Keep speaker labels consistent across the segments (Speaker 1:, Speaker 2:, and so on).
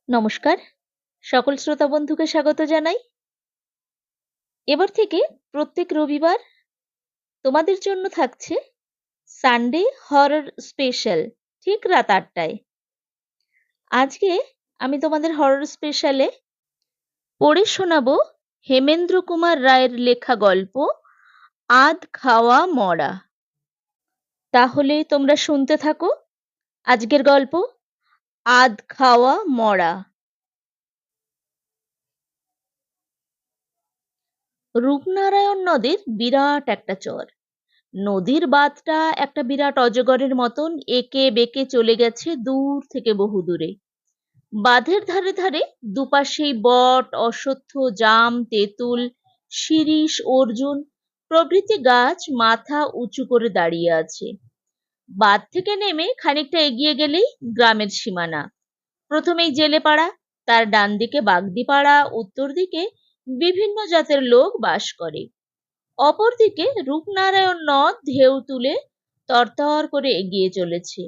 Speaker 1: নমস্কার, সকল শ্রোতা বন্ধুকে স্বাগত জানাই। এবার থেকে প্রত্যেক রবিবার তোমাদের জন্য থাকছে সানডে হরর স্পেশাল, ঠিক রাত ৮টায়। আজকে আমি তোমাদের হরর স্পেশালে পড়ে শোনাবো হেমেন্দ্র কুমার রায়ের লেখা গল্প আধ খাওয়া মরা। তাহলে তোমরা শুনতে থাকো আজকের গল্প আধ খাওয়া মরা। রূপনারায়ণ নদের বিরাট একটা চর। নদীর বাঁধটা একটা বিরাট অজগরের মতন এঁকে বেঁকে চলে গেছে দূর থেকে বহু দূরে। বাঁধের ধারে ধারে দুপাশেই বট, অশ্বত্থ, জাম, তেঁতুল, শিরীষ, অর্জুন প্রভৃতি গাছ মাথা উঁচু করে দাঁড়িয়ে আছে। বাঁধ থেকে নেমে খানিকটা এগিয়ে গেলেই গ্রামের সীমানা। প্রথমেই জেলেপাড়া, তার ডান দিকে বাগদিপাড়া, উত্তর দিকে বিভিন্ন জাতের লোক বাস করে। অপরদিকে রূপনারায়ণ নদ ঢেউ তুলে তরতর করে এগিয়ে চলেছে।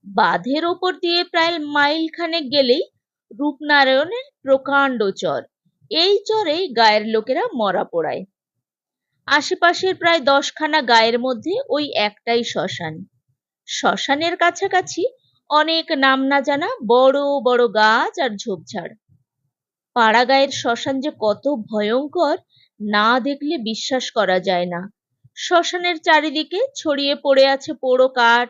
Speaker 1: বাঁধের ওপর দিয়ে প্রায় মাইল খানেক গেলেই রূপনারায়ণের প্রকাণ্ড চর। এই চরেই গায়ের লোকেরা মরা পোড়ায়। আশেপাশের প্রায় 10খানা গায়ের মধ্যে ওই একটাই শ্মশান। শ্মশানের কাছাকাছি অনেক নাম না জানা বড় বড় গাছ আর ঝোপঝাড়। পাড়া গায়ের শ্মশান যে কত ভয়ঙ্কর না দেখলে বিশ্বাস করা যায় না। শ্মশানের চারিদিকে ছড়িয়ে পড়ে আছে পোড়ো কাঠ,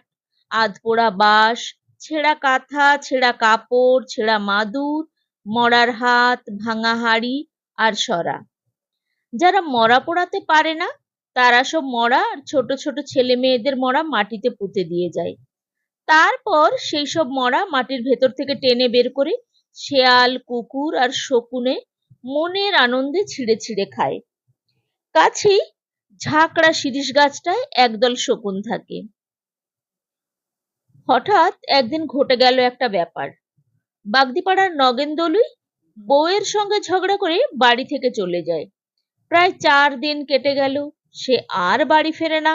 Speaker 1: আধপোড়া বাঁশ, ছেঁড়া কাঁথা, ছেঁড়া কাপড়, ছেঁড়া মাদুর, মরার হাত, ভাঙা হাড়ি আর সরা। যারা মরা পোড়াতে পারে না তারা সব মরা আর ছোট ছোট ছেলে মেয়েদের মরা মাটিতে পুঁতে দিয়ে যায়। তারপর সেই সব মরা মাটির ভেতর থেকে টেনে বের করে শেয়াল, কুকুর আর শকুনে মনের আনন্দে ছিঁড়ে ছিঁড়ে খায়। কাছেই ঝাঁকড়া শিরীষ গাছটায় একদল শকুন থাকে। হঠাৎ একদিন ঘটে গেল একটা ব্যাপার। বাগদিপাড়ার নগেন দলুই বউয়ের সঙ্গে ঝগড়া করে বাড়ি থেকে চলে যায়। প্রায় 4 দিন কেটে গেল, সে আর বাড়ি ফেরে না।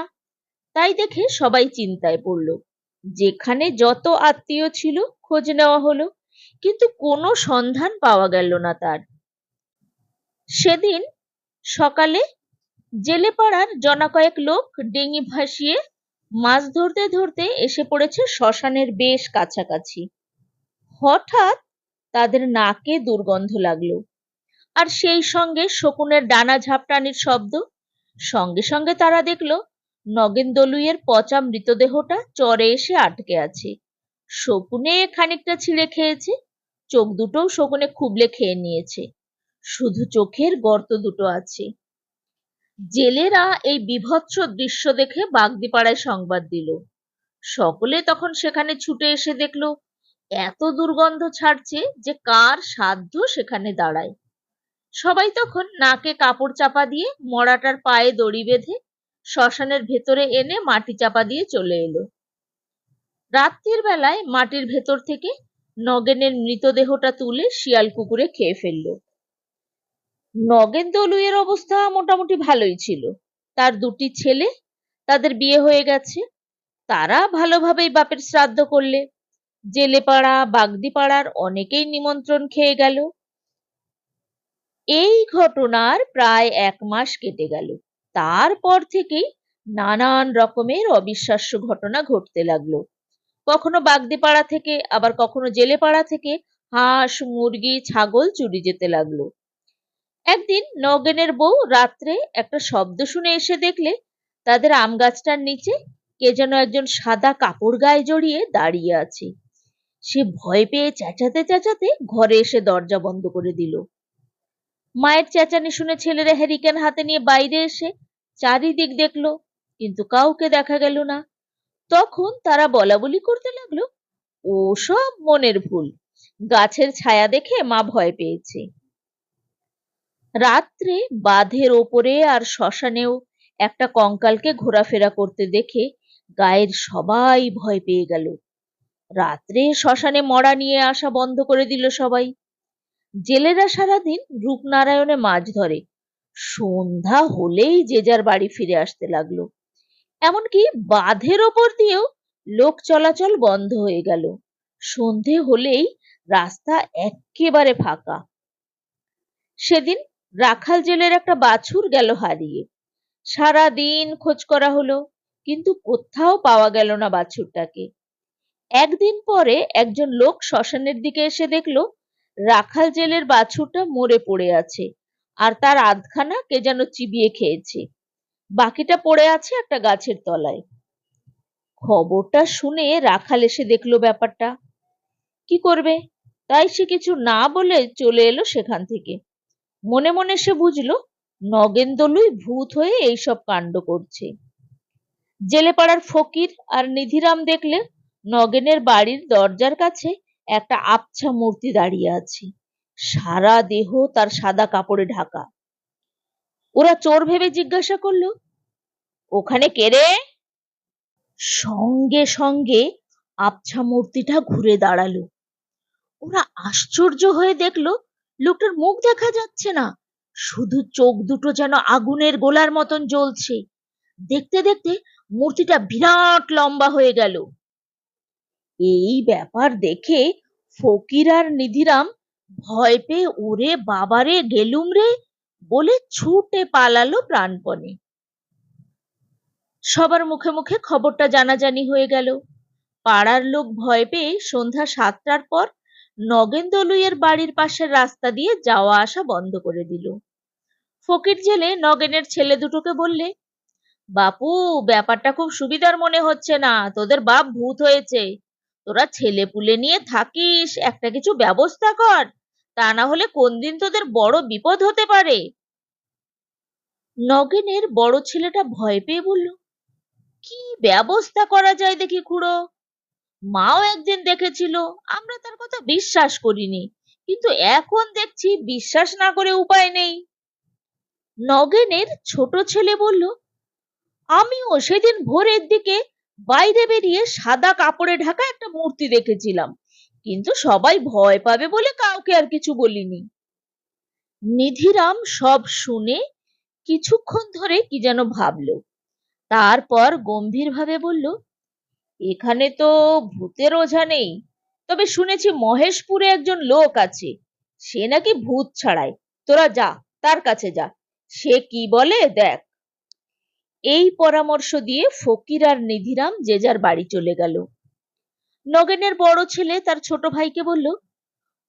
Speaker 1: তাই দেখে সবাই চিন্তায় পড়ল। যেখানে যত আত্মীয় ছিল খোঁজ নেওয়া হলো, কিন্তু কোনো সন্ধান পাওয়া গেল না তার। সেদিন সকালে জেলেপাড়ার জনা কয়েক লোক ডিঙি ভাসিয়ে মাছ ধরতে ধরতে এসে পড়েছে শ্মশানের বেশ কাছাকাছি। হঠাৎ তাদের নাকে দুর্গন্ধ লাগলো, আর সেই সঙ্গে শকুনের ডানা ঝাপটানির শব্দ। সঙ্গে সঙ্গে তারা দেখলো নগেন দলুইয়ের পচা মৃতদেহটা চরে এসে আটকে আছে। শকুনে খানিকটা ছিঁড়ে খেয়েছে, চোখ দুটোও শকুনে খুবলে খেয়ে নিয়েছে, শুধু চোখের গর্ত দুটো আছে। জেলেরা এই বীভৎস দৃশ্য দেখে বাগদিপাড়ায় সংবাদ দিল। সকলে তখন সেখানে ছুটে এসে দেখলো এত দুর্গন্ধ ছাড়ছে যে কার সাধ্য সেখানে দাঁড়ায়। সবাই তখন নাকে কাপড় চাপা দিয়ে মরাটার পায়ে দড়ি বেঁধে শ্মশানের ভেতরে এনে মাটি চাপা দিয়ে চলে এলো। রাত্রির বেলায় মাটির ভেতর থেকে নগেনের মৃতদেহটা তুলে শিয়াল কুকুরে খেয়ে ফেললো। নগেন দলুইয়ের অবস্থা মোটামুটি ভালোই ছিল। তার 2টি ছেলে, তাদের বিয়ে হয়ে গেছে। তারা ভালোভাবেই বাপের শ্রাদ্ধ করলে। জেলেপাড়া, বাগদিপাড়ার অনেকেই নিমন্ত্রণ খেয়ে গেল। এই ঘটনার প্রায় 1 মাস কেটে গেল। তারপর থেকেই নানান রকমের অবিশ্বাস্য ঘটনা ঘটতে লাগলো। কখনো বাগদিপাড়া থেকে, আবার কখনো জেলেপাড়া থেকে হাঁস, মুরগি, ছাগল চুরি যেতে লাগলো। একদিন নগেনের বউ রাত্রে একটা শব্দ শুনে এসে দেখলে তাদের আম গাছটার নিচে কে যেন একজন সাদা কাপড় গায়ে জড়িয়ে দাঁড়িয়ে আছে। সে ভয় পেয়ে চেঁচাতে চেঁচাতে ঘরে এসে দরজা বন্ধ করে দিল। মায়ের চেঁচানি শুনে ছেলেরা হ্যারিকেন হাতে নিয়ে বাইরে এসে চারিদিক দেখলো, কিন্তু কাউকে দেখা গেল না। তখন তারা বলাবলি করতে লাগলো, ওসব মনের ভুল, গাছের ছায়া দেখে মা ভয় পেয়েছে। রাত্রে বাঁধের ওপরে আর শ্মশানেও একটা কঙ্কালকে ঘোরাফেরা করতে দেখে গায়ের সবাই ভয় পেয়ে গেল। রাত্রে শ্মশানে মরা নিয়ে আসা বন্ধ করে দিল সবাই। জেলেরা সারাদিন রূপনারায়ণে মাছ ধরে। সন্ধ্যা হলেই যে যার বাড়ি ফিরে আসতে লাগলো। এমনকি বাঁধের ওপর দিয়েও লোক চলাচল বন্ধ হয়ে গেল। সন্ধে হলেই রাস্তা একেবারে ফাঁকা। সেদিন রাখাল জেলের একটা বাছুর গেল হারিয়ে। সারা দিন খোঁজ করা হলো, কিন্তু কোথাও পাওয়া গেল না বাছুরটাকে। একদিন পরে একজন লোক শ্মশানের দিকে এসে দেখলো রাখাল জেলের বাছুরটা মরে পড়ে আছে, আর তার আধখানা কে যেন চিবিয়ে খেয়েছে। বাকিটা পড়ে আছে একটা গাছের তলায়। খবরটা শুনে রাখাল এসে দেখলো ব্যাপারটা। কি করবে, তাই সে কিছু না বলে চলে এলো সেখান থেকে। মনে মনে সে বুঝলো নগেনদলুই ভূত হয়ে এইসব কাণ্ড করছে। জেলে পাড়ার ফকির আর নিধিরাম দেখলে নগেনের বাড়ির দরজার কাছে একটা আবছা মূর্তি দাঁড়িয়ে আছে। সারা দেহ তার সাদা কাপড়ে ঢাকা। ওরা চোর ভেবে জিজ্ঞাসা করলো, ওখানে কে রে? সঙ্গে সঙ্গে আবছা মূর্তিটা ঘুরে দাঁড়ালো। ওরা আশ্চর্য হয়ে দেখলো লোকটার মুখ দেখা যাচ্ছে না, শুধু চোখ দুটো যেন আগুনের গোলার মতন জ্বলছে। দেখতে দেখতে মূর্তিটা বিরাট লম্বা হয়ে গেল। এই ব্যাপার দেখে ফকির আর নিধিরাম ভয় পেয়ে ওরে বাবারে গেলুম রে বলে ছুটে পালালো প্রাণপণে। সবার মুখে মুখে খবরটা জানাজানি হয়ে গেল। পাড়ার লোক ভয় পেয়ে সন্ধ্যা 7টার পর নগেনদলুইয়ের বাড়ির পাশের রাস্তা দিয়ে যাওয়া আসা বন্ধ করে দিল। ফকির জেলে নগেনের ছেলে দুটোকে বললে, বাপু, ব্যাপারটা খুব সুবিধার মনে হচ্ছে না, তোদের বাপ ভূত হয়েছে। তোরা ছেলে পুলে নিয়ে থাকিস, একটা কিছু ব্যবস্থা কর, তা না হলে কোন দিন তোদের বড় বিপদ হতে পারে। নগেনের বড় ছেলেটা ভয় পেয়ে বলল, কি ব্যবস্থা করা যায় দেখি খুড়ো। মাও একদিন দেখেছিল, আমরা তার কথা বিশ্বাস করিনি, কিন্তু এখন দেখছি বিশ্বাস না করে উপায় নেই। নগেনের ছোট ছেলে বলল, আমিও সেদিন ভোরের দিকে বাইরে বেরিয়ে সাদা কাপড়ে ঢাকা একটা মূর্তি দেখেছিলাম, কিন্তু সবাই ভয় পাবে বলে কাউকে আর কিছু বলিনি। নিধিরাম সব শুনে কিছুক্ষণ ধরে কি যেন ভাবলো, তারপর গম্ভীরভাবে বলল, এখানে তো ভূতের ওঝা নেই, তবে শুনেছি মহেশপুরে একজন লোক আছে, সে নাকি ভূত ছাড়ায়। তোরা যা, তার কাছে যা, সে কি বলে দেখ। এই পরামর্শ দিয়ে ফকির আর নিধিরাম যে যার বাড়ি চলে গেল। নগেনের বড় ছেলে তার ছোট ভাইকে বলল,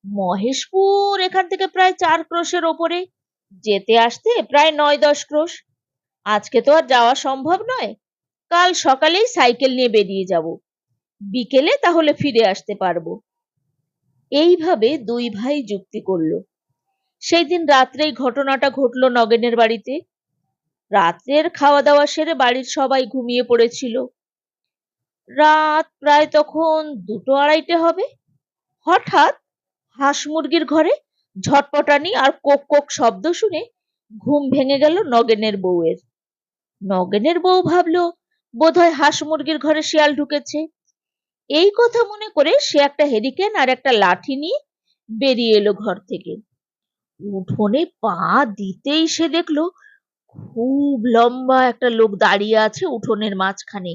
Speaker 1: মহেশপুর এখান থেকে প্রায় 4 ক্রোশের ওপরে, যেতে আসতে প্রায় 9-10 ক্রোশ। আজকে তো আর যাওয়া সম্ভব নয়, কাল সকালেই সাইকেল নিয়ে বেরিয়ে যাব, বিকেলে তাহলে ফিরে আসতে পারবো। এইভাবে দুই ভাই যুক্তি করলো। সেই দিন রাত্রেই ঘটনাটা ঘটলো নগেনের বাড়িতে। রাত্রের খাওয়া দাওয়া সেরে বাড়ির সবাই ঘুমিয়ে পড়েছিল। রাত প্রায় তখন 2-2:30 হবে। হঠাৎ হাঁস মুরগির ঘরে ঝটপটানি আর কোক কোক শব্দ শুনে ঘুম ভেঙে গেল নগেনের বউয়ের। নগেনের বউ ভাবলো বোধহয় হাঁস মুরগির ঘরে শিয়াল ঢুকেছে। এই কথা মনে করে সে একটা হেরিকেন আর একটা লাঠি নিয়ে বেরিয়ে এলো ঘর থেকে। উঠোনে পা দিতেই সে দেখলো খুব লম্বা একটা লোক দাঁড়িয়ে আছে উঠোনের মাঝখানে।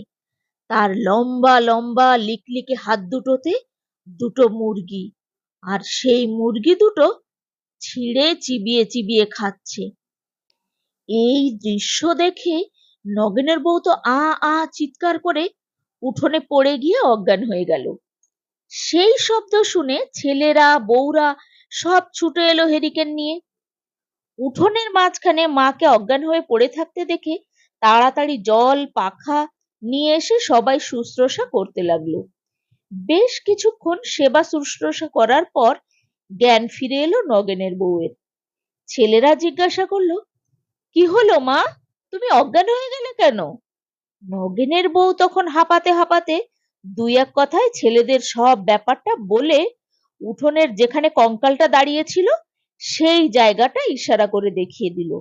Speaker 1: তার লম্বা লম্বা লিকলিকে হাত দুটোতে দুটো মুরগি, আর সেই মুরগি দুটো ছিঁড়ে চিবিয়ে চিবিয়ে খাচ্ছে। এই দৃশ্য দেখে নগেনের বউ তো আ আ চিৎকার করে উঠোনে পড়ে গিয়ে অজ্ঞান হয়ে গেল। সেই শব্দ শুনে ছেলেরা বউরা সব ছুটে এলো হেরিকেন নিয়ে। উঠোনের মাঝখানে মাকে অজ্ঞান হয়ে পড়ে থাকতে দেখে তাড়াতাড়ি জল পাখা নিয়ে এসে সবাই শুশ্রূষা করতে লাগলো। বেশ কিছুক্ষণ সেবা শুশ্রূষা করার পর জ্ঞান ফিরে এলো নগেনের বউয়ের। ছেলেরা জিজ্ঞাসা করলো, কি হলো মা, তুমি অজ্ঞান হয়ে গেলে কেন? নগেনের বউ তখন হাঁপাতে হাঁপাতে দুই এক কথায় ছেলেদের সব ব্যাপারটা বলে উঠোনের যেখানে কঙ্কালটা দাঁড়িয়ে ছিল সেই জায়গাটা ইশারা করে দেখিয়ে দিল।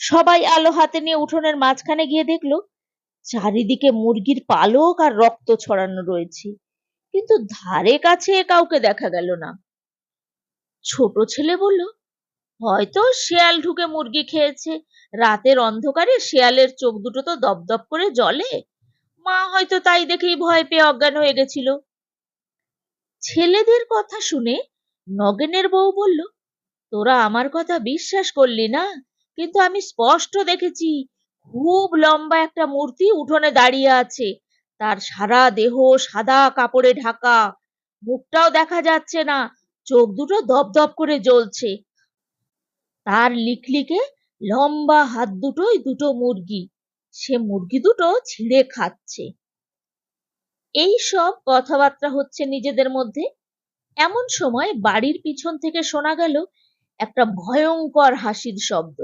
Speaker 1: সবাই আলো হাতে নিয়ে উঠোনের মাঝখানে গিয়ে দেখলো চারিদিকে মুরগির পালক আর রক্ত ছড়ানো রয়েছে, কিন্তু ধারে কাছে কাউকে দেখা গেল না। ছোট ছেলে বলল, হয়তো শেয়াল ঢুকে মুরগি খেয়েছে, রাতের অন্ধকারে শেয়ালের চোখ দুটো তো দপদপ করে জ্বলে, মা হয়তো তাই দেখেই ভয় পেয়ে অজ্ঞান হয়ে গেছিল। ছেলেদের কথা শুনে নগেনের বউ বলল, তোরা আমার কথা বিশ্বাস করলি না, কিন্তু আমি স্পষ্ট দেখেছি খুব লম্বা একটা মূর্তি উঠোনে দাঁড়িয়ে আছে। তার সারা দেহ সাদা কাপড়ে ঢাকা, মুখটাও দেখা যাচ্ছে না, চোখ দুটো দপদপ করে জ্বলছে। তার লিকলিকে লম্বা হাত দুটোই দুটো মুরগি, সে মুরগি দুটো ছিঁড়ে খাচ্ছে। এই সব কথাবার্তা হচ্ছে নিজেদের মধ্যে। এমন সময় বাড়ির পিছন থেকে শোনা গেল একটা ভয়ঙ্কর হাসির শব্দ।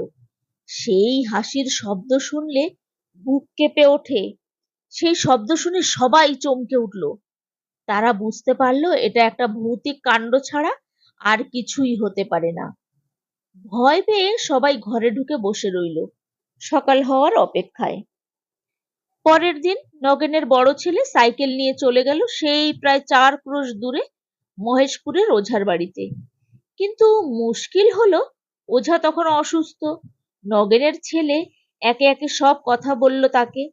Speaker 1: সেই হাসির শব্দ শুনলে বুক কেঁপে ওঠে। সেই শব্দ শুনে সবাই চমকে উঠল। তারা বুঝতে পারলো এটা একটা ভৌতিক কাণ্ড ছাড়া আর কিছুই হতে পারে না। ভয় পেয়ে সবাই ঘরে ঢুকে বসে রইল, সকাল হওয়ার অপেক্ষায়। পরের দিন নগেনের বড় ছেলে সাইকেল নিয়ে চলে গেল সেই প্রায় 4 ক্রোশ দূরে মহেশপুরের ওঝার বাড়িতে। কিন্তু মুশকিল হলো, ওঝা তখন অসুস্থ। নগেনের ছেলে একে একে সব কথা বলল তাকে।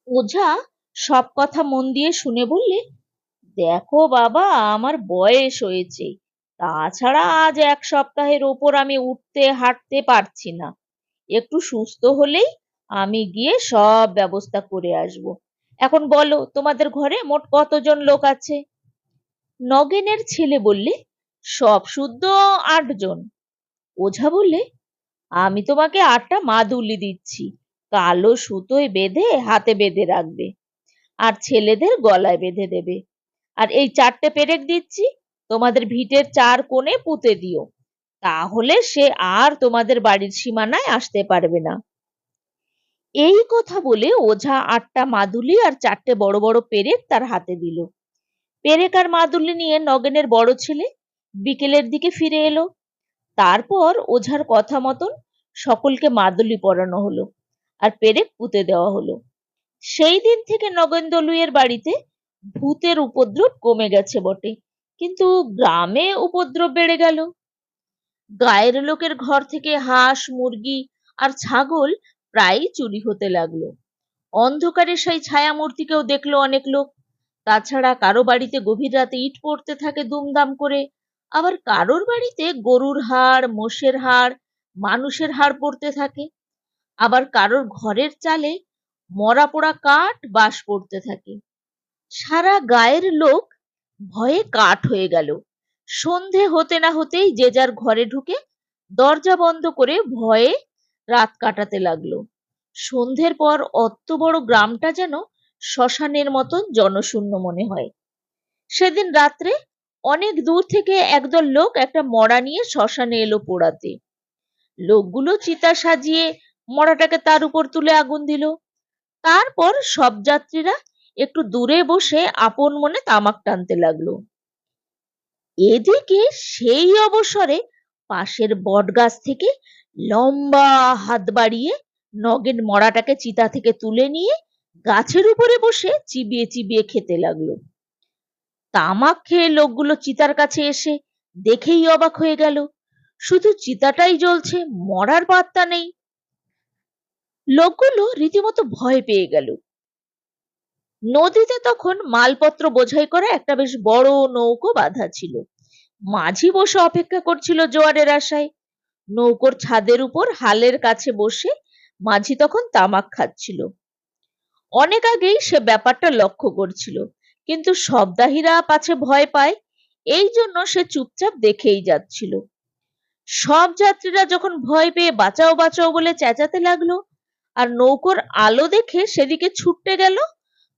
Speaker 1: ওঝা সব কথা মন দিয়ে শুনে বললে, দেখো বাবা, আমার বয়স হয়েছে, তাছাড়া আজ 1 সপ্তাহের ওপর আমি উঠতে হাঁটতে পারছি না। একটু সুস্থ হলেই আমি গিয়ে সব ব্যবস্থা করে আসব। এখন বলো, তোমাদের ঘরে মোট কতজন লোক আছে? নগেনের ছেলে বললে, সব শুদ্ধ 8 জন। ওঝা বললে, আমি তোমাকে 8টা মাদুলি দিচ্ছি, কালো সুতোয় বেঁধে হাতে বেঁধে রাখবে, আর ছেলেদের গলায় বেঁধে দেবে। আর এই 4টে পেরেক দিচ্ছি, তোমাদের ভিটের 4 কোণে পুঁতে দিও, তাহলে সে আর তোমাদের বাড়ির সীমানায় আসতে পারবে না। এই কথা বলে ওঝা 8টা মাদুলি আর 4টে বড় বড় পেরেক তার হাতে দিল। পেরেক আর মাদুলি নিয়ে নগেনের বড় ছেলে বিকেলের দিকে ফিরে এলো। তারপর ওঝার কথা মতন সকলকে মাদুলি পরানো হলো আর পেরেক পুঁতে দেওয়া হলো। সেই দিন থেকে নগেন দলুইয়ের বাড়িতে ভূতের উপদ্রব কমে গেছে বটে, কিন্তু গ্রামে উপদ্রব বেড়ে গেল। গায়ের লোকের ঘর থেকে হাঁস, মুরগি আর ছাগল প্রায়ই চুরি হতে লাগলো। অন্ধকারে সেই ছায়া মূর্তিকেও দেখলো অনেক লোক। তাছাড়া কারো বাড়িতে গভীর রাতে ইট পড়তে থাকে দুমদাম করে, আবার কারোর বাড়িতে গরুর হাড়, মোষের হাড়, মানুষের হাড় পড়তে থাকে, আবার কারোর ঘরের চালে মরা পোড়া কাঠ বাস পড়তে থাকে। সারা গায়ের লোক ভয়ে কাঠ হয়ে গেল। সন্ধে হতে না হতেই যে যার ঘরে ঢুকে দরজা বন্ধ করে ভয়ে রাত কাটাতে লাগলো। সন্ধ্যের পর অত বড় গ্রামটা যেন শ্মশানের মতন জনশূন্য মনে হয়। সেদিন রাত্রে অনেক দূর থেকে একদল লোক একটা মড়া নিয়ে শ্মশানে এলো পোড়াতে। লোকগুলো চিতা সাজিয়ে মড়াটাকে তার উপর তুলে আগুন দিল। তারপর সব যাত্রীরা একটু দূরে বসে আপন মনে তামাক টানতে লাগলো। এদিকে সেই অবসরে পাশের বটগাছ থেকে লম্বা হাত বাড়িয়ে নগেন মড়াটাকে চিতা থেকে তুলে নিয়ে গাছের উপরে বসে চিবিয়ে চিবিয়ে খেতে লাগলো। তামাক খেয়ে লোকগুলো চিতার কাছে এসে দেখেই অবাক হয়ে গেল, শুধু চিতাটাই জ্বলছে, মরার পাত্তা নেই। লোকগুলো রীতিমতো ভয় পেয়ে গেল। নদীতে তখন মালপত্র বোঝাই করা একটা বেশ বড় নৌকো বাঁধা ছিল। মাঝি বসে অপেক্ষা করছিল জোয়ারের আশায়। নৌকোর ছাদের উপর হালের কাছে বসে মাঝি তখন তামাক খাচ্ছিল। অনেক আগেই সে ব্যাপারটা লক্ষ্য করছিল, কিন্তু শবদাহীরা পাছে ভয় পায়, এই জন্য সে চুপচাপ দেখেই যাচ্ছিল। সব যাত্রীরা যখন ভয় পেয়ে বাঁচাও বাঁচাও বলে চেঁচাতে লাগলো আর নৌকোর আলো দেখে সেদিকে ছুটতে গেল,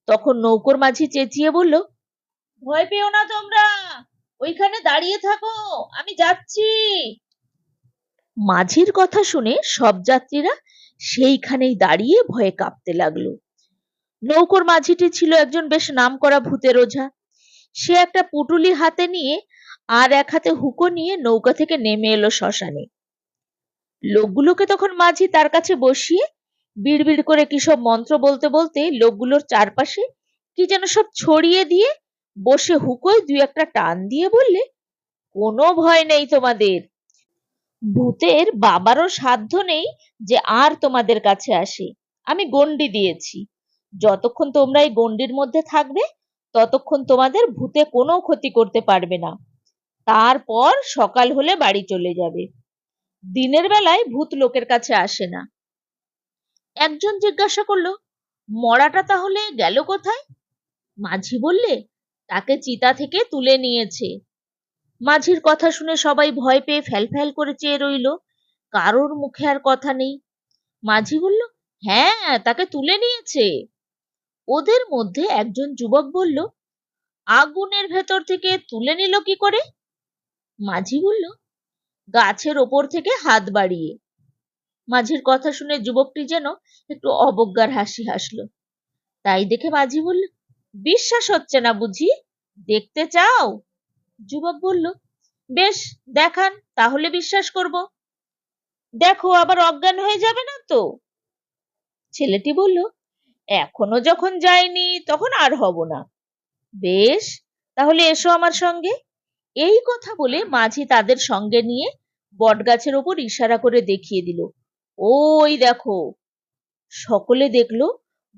Speaker 1: তখন নৌকোর মাঝি চেঁচিয়ে বলল, ভয় পেও না তোমরা, ওইখানে দাঁড়িয়ে থাকো, আমি যাচ্ছি। মাঝির কথা শুনে সব যাত্রীরা সেইখানেই দাঁড়িয়ে ভয়ে কাঁপতে লাগলো। নৌকোর মাঝিটি ছিল একজন বেশ নামকরা ভূতের ওঝা। সে একটা পুটুলি হাতে নিয়ে আর এক হাতে হুঁকো নিয়ে নৌকা থেকে নেমে এলো শ্মশানে। লোকগুলোকে তখন মাঝি তার কাছে বসিয়ে বিড়বিড় করে কিসব মন্ত্র বলতে বলতে লোকগুলোর চারপাশে কি যেন সব ছড়িয়ে দিয়ে বসে হুঁকোয় 2-1টা টান দিয়ে বললে, কোনো ভয় নেই তোমাদের, ভূতের বাবারও সাধ্য নেই যে আর তোমাদের কাছে আসে। আমি গণ্ডি দিয়েছি, যতক্ষণ তোমরা এই গণ্ডির মধ্যে থাকবে ততক্ষণ তোমাদের ভূতে কোনো ক্ষতি করতে পারবে না। তারপর সকাল হলে বাড়ি চলে যাবে। দিনের বেলায় ভূত লোকের কাছে আসে না। একজন জিজ্ঞাসা করলো, মরাটা তাহলে গেল কোথায়? মাঝি বললে, তাকে চিতা থেকে তুলে নিয়েছে। মাঝির কথা শুনে সবাই ভয় পেয়ে ফ্যাল করে চেয়ে রইল। কারোর মুখে আর কথা নেই। মাঝি বলল, হ্যাঁ, তাকে তুলে নিয়েছে। ওদের মধ্যে একজন যুবক বলল, আগুনের ভেতর থেকে তুলে নিল কি করে? মাঝি বলল, গাছের ওপর থেকে হাত বাড়িয়ে। মাঝির কথা শুনে যুবকটি যেন একটু অবজ্ঞার হাসি হাসলো। তাই দেখে মাঝি বলল, বিশ্বাস হচ্ছে না বুঝি? দেখতে চাও? যুবক বলল, বেশ, দেখান, তাহলে বিশ্বাস করব। দেখো, আবার অজ্ঞান হয়ে যাবে না তো? ছেলেটি বলল, এখনো যখন যায়নি তখন আর হব না। বেশ, তাহলে এসো আমার সঙ্গে। এই কথা বলে মাঝি তাদের সঙ্গে নিয়ে বটগাছের ওপর ইশারা করে দেখিয়ে দিল, ওই দেখো। সকলে দেখলো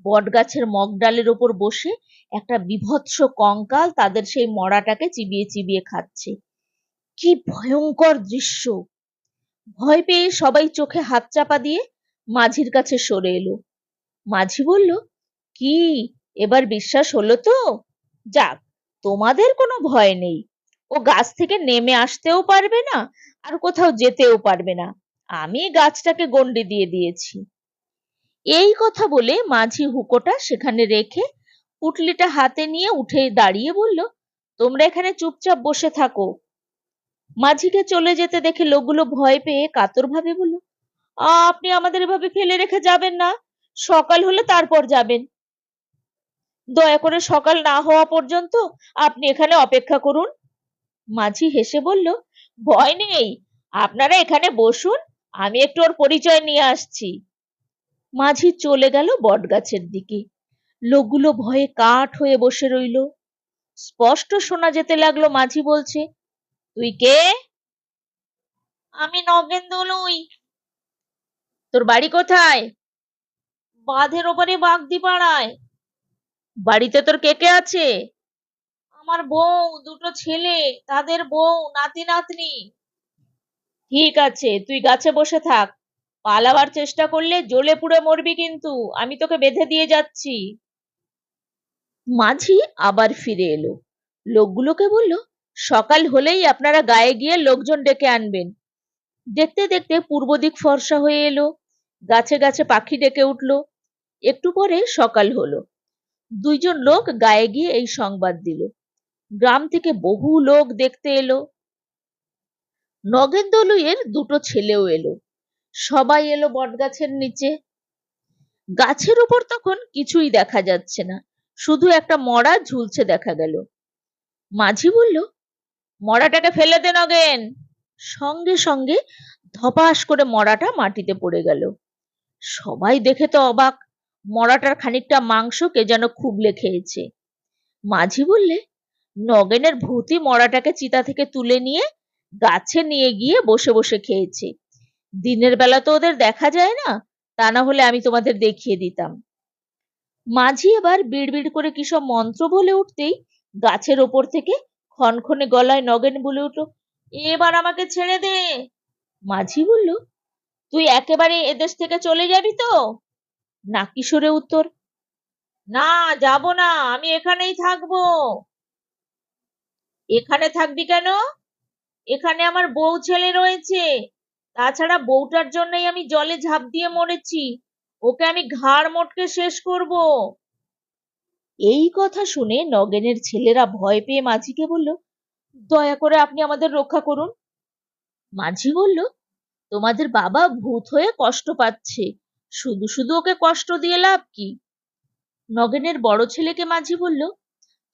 Speaker 1: বটগাছের মগডালের ওপর বসে একটা বীভৎস কঙ্কাল তাদের সেই মড়াটাকে চিবিয়ে চিবিয়ে খাচ্ছে। কি ভয়ঙ্কর দৃশ্য! ভয় পেয়ে সবাই চোখে হাত চাপা দিয়ে মাঝির কাছে সরে এলো। মাঝি বলল, কি, এবার বিশ্বাস হলো তো? যাক, তোমাদের কোনো ভয় নেই। ও গাছ থেকে নেমে আসতেও পারবে না, আর কোথাও যেতেও পারবে না। আমি গাছটাকে গণ্ডি দিয়ে দিয়েছি। এই কথা বলে মাঝি হুকোটা সেখানে রেখে পুটলিটা হাতে নিয়ে উঠে দাঁড়িয়ে বলল, তোমরা এখানে চুপচাপ বসে থাকো। মাঝিকে চলে যেতে দেখে লোকগুলো ভয় পেয়ে কাতর ভাবে বলল, আপনি আমাদের এভাবে ফেলে রেখে যাবেন না। সকাল হলে তারপর যাবেন। দয়া করে সকাল না হওয়া পর্যন্ত আপনি এখানে অপেক্ষা করুন। মাঝি হেসে বলল, ভয় নেই, আপনারা এখানে বসুন, আমি একটু ওর পরিচয় নিয়ে আসছি। মাঝি চলে গেল বটগাছের দিকে। লোকগুলো ভয়ে কাঠ হয়ে বসে রইল। স্পষ্ট শোনা যেতে লাগলো মাঝি বলছে, তুই কে? আমি নগেন দলুই। তোর বাড়ি কোথায়? বাঁধের ওপারে বাগদি পাড়ায়। বাড়িতে তোর কে কে আছে? আমার বউ, দুটো ছেলে, তাদের বউ, নাতি নাতনি। ঠিক আছে, তুই গাছে বসে থাক। পালাবার চেষ্টা করলে জ্বলে পুড়ে মরবি কিন্তু, আমি তোকে বেঁধে দিয়ে যাচ্ছি। মাঝি আবার ফিরে এলো। লোকগুলোকে বলল, সকাল হলেই আপনারা গায়ে গিয়ে লোকজন ডেকে আনবেন। দেখতে দেখতে পূর্ব দিক ফর্সা হয়ে এলো। গাছে গাছে পাখি ডেকে উঠল। একটু পরে সকাল হলো। দুইজন লোক গায়ে গিয়ে এই সংবাদ দিল। গ্রাম থেকে বহু লোক দেখতে এলো। নগেন দলুইয়ের দুটো ছেলেও এলো। সবাই এলো বটগাছের নিচে। গাছের উপর তখন কিছুই দেখা যাচ্ছে না, শুধু একটা মড়া ঝুলছে দেখা গেল। মাঝি বলল, মড়াটাকে ফেলে দে নগেন। সঙ্গে সঙ্গে ধপাস করে মড়াটা মাটিতে পড়ে গেল। সবাই দেখে তো অবাক, মড়াটার খানিকটা মাংস কে যেন খুবলে খেয়েছে। মাঝি বললে, নগেনের ভূতই মড়াটাকে চিতা থেকে তুলে নিয়ে গাছে নিয়ে গিয়ে বসে বসে খেয়েছে। দিনের বেলা তো ওদের দেখা যায় না, তা না হলে আমি তোমাদের দেখিয়ে দিতাম। মাঝি এবার বিড়বিড় করে কিসব মন্ত্র বলে উঠতেই গাছের ওপর থেকে খনখনে গলায় নগেন বলে উঠল, এবার আমাকে ছেড়ে দে। মাঝি বলল, তুই একেবারে এদেশ থেকে চলে যাবি তো? নাকি সরে উত্তর, না, যাব না, আমি এখানেই থাকবো। এখানে থাকবি কেন? এখানে আমার বউ ছেলে রয়েছে। তাছাড়া বউটার জন্যই আমি জলে ঝাঁপ দিয়ে মরেছি। ওকে আমি ঘাড় মটকে শেষ করব। এই কথা শুনে নগেনের ছেলেরা ভয় পেয়ে মাঝিকে বলল, দয়া করে আপনি আমাদের রক্ষা করুন। মাঝি বলল, তোমাদের বাবা ভূত হয়ে কষ্ট পাচ্ছে, শুধু শুধু ওকে কষ্ট দিয়ে লাভ কি? নগেনের বড় ছেলেকে মাঝি বলল,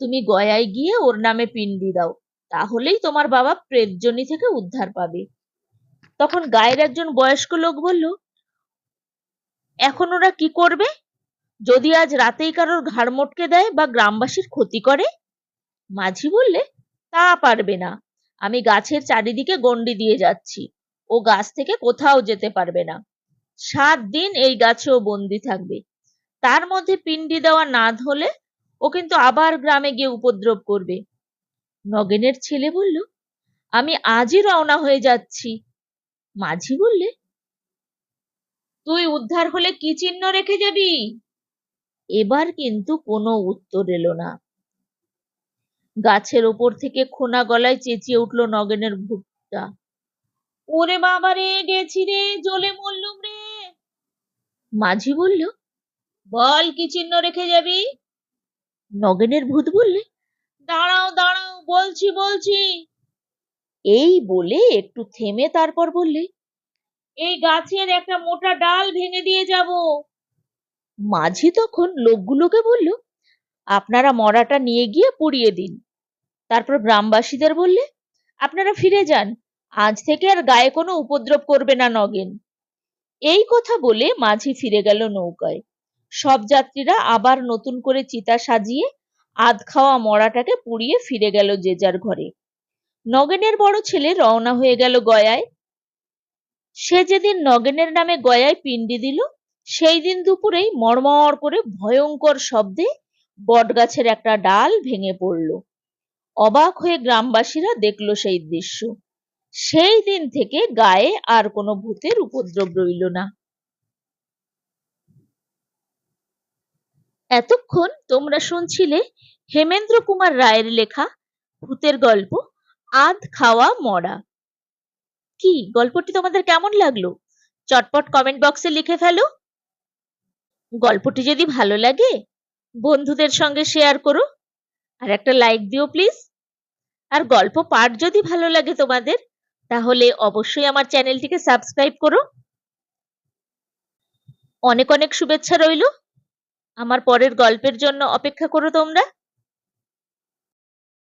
Speaker 1: তুমি গয়ায় গিয়ে ওর নামে পিণ্ডি দাও, তাহলেই তোমার বাবা প্রেতজনি থেকে উদ্ধার পাবে। তখন গায়ের একজন বয়স্ক লোক বলল, এখন ওরা কি করবে? যদি আজ রাতেই কারোর ঘাড় মটকে দেয় বা গ্রামবাসীর ক্ষতি করে? মাঝি বললে, তা পারবে না। আমি গাছের চারিদিকে গণ্ডি দিয়ে যাচ্ছি, ও গাছ থেকে কোথাও যেতে পারবে না। 7 দিন এই গাছেও বন্দি থাকবে। তার মধ্যে পিণ্ডি দেওয়া না হলে ও কিন্তু আবার গ্রামে গিয়ে উপদ্রব করবে। নগেনের ছেলে বলল, আমি আজই রওনা হয়ে যাচ্ছি। মাঝি বললে, তুই উদ্ধার হলে কি চিহ্ন রেখে যাবি? এবার কিন্তু কোনো উত্তর এলো না। গাছের ওপর থেকে খোনা গলায় চেঁচিয়ে উঠল নগেনের ভূতটা, ওরে বাবা রে, গেছি রে, জ্বলে মরলুম রে। মাঝি বলল, বল কি চিহ্ন রেখে যাবি? নগেনের ভূত বললে, দাঁড়াও দাঁড়াও, বলছি বলছি। এই বলে একটু থেমে তারপর বললে, এই গাছের একটা মোটা ডাল ভেঙে দিয়ে যাব। মাঝি তখন লোকগুলোকে বলল, আপনারা মরাটা নিয়ে গিয়ে পুড়িয়ে দিন। তারপর গ্রামবাসীদের বললে, আপনারা ফিরে যান, আজ থেকে আর গায়ে কোনো উপদ্রব করবে না নগেন। এই কথা বলে মাঝি ফিরে গেল নৌকায়। সব যাত্রীরা আবার নতুন করে চিতা সাজিয়ে আধ খাওয়া মড়াটাকে পুড়িয়ে ফিরে গেল যে যার ঘরে। নগেনের বড় ছেলে রওনা হয়ে গেল গয়ায়। সে যেদিন নগেনের নামে গয়ায় পিণ্ডি দিল, সেই দিন দুপুরেই মড়মড় করে ভয়ঙ্কর শব্দে বটগাছের একটা ডাল ভেঙে পড়ল। অবাক হয়ে গ্রামবাসীরা দেখল সেই দৃশ্য। সেই দিন থেকে গায়ে আর কোনো ভূতের উপদ্রব রইল না। এতক্ষণ তোমরা শুনছিলে হেমেন্দ্র কুমার রায়ের লেখা ভূতের গল্প আধ খাওয়া মরা। কি গল্পটি তোমাদের কেমন লাগলো? চটপট কমেন্ট বক্সে লিখে ফেলো। গল্পটি যদি ভালো লাগে বন্ধুদের সঙ্গে শেয়ার করো, আর একটা লাইক দিও প্লিজ। আর গল্প পাঠ যদি ভালো লাগে তোমাদের, তাহলে অবশ্যই আমার চ্যানেলটিকে সাবস্ক্রাইব করো। অনেক অনেক শুভেচ্ছা রইল। আমার পরের গল্পের জন্য অপেক্ষা করো তোমরা।